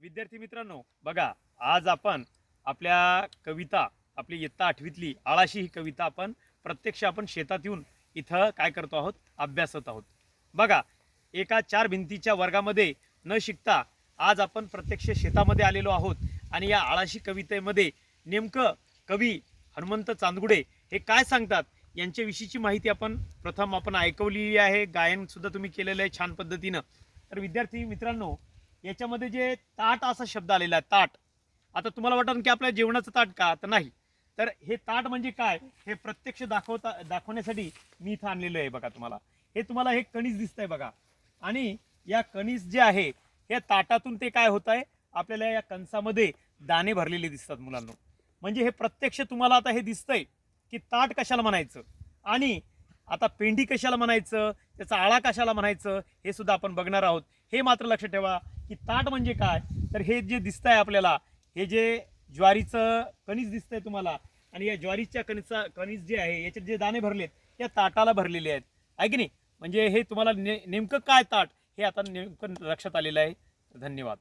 विद्यार्थी मित्रांनो, बघा आज आपण आपल्या कविता आपली इयत्ता 8वीतली आळाशी ही कविता आपण प्रत्यक्ष आपण शेतात येऊन इथं काय करतो आहोत, अभ्यासत आहोत. बघा, एका 4 भिंतीच्या वर्गामध्ये न शिकता आज आपण प्रत्यक्ष शेतामध्ये आलेलो आहोत आणि या आळाशी कवितेमध्ये नेमकं कवी हनुमंत चांदगुडे हे काय सांगतात यांच्याविषयीची माहिती आपण प्रथम ऐकवलेली आहे. गायन सुद्धा तुम्ही केलेलं आहे छान पद्धतीनं. तर विद्यार्थी मित्रांनो, याच्यामध्ये जे ताट असा शब्द आलेला आहे, ताट. आता तुम्हाला वाटतं की आपल्या जेवणाचं ताट का, तर नाही. तर हे ताट म्हणजे काय हे प्रत्यक्ष दाखवण्यासाठी मी इथं आणलेलं आहे. बघा, तुम्हाला हे कणीस दिसतंय बघा, आणि या कणीस जे आहे या ताटातून ते काय होत आहे, आपल्याला या कणसामध्ये दाणे भरलेले दिसतात मुलांनो. म्हणजे हे प्रत्यक्ष तुम्हाला आता हे दिसतंय की ताट कशाला म्हणायचं आणि आता पेंडी कशाला म्हणायचं, त्याचा आळा कशाला म्हणायचं, हे सुद्धा आपण बघणार आहोत. हे मात्र लक्षात ठेवा की ताट म्हणजे काय, तर हे जे दिसतंय आपल्याला, हे जे ज्वारीचं कणीस दिसतंय तुम्हाला, आणि या ज्वारीच्या कणीस जे आहे याच्यात जे दाणे भरलेत या ताटाला भरलेले आहेत, आहे की नाही. म्हणजे हे तुम्हाला नेमकं काय ताट हे आता नेमकं लक्षात आलेलं आहे. धन्यवाद.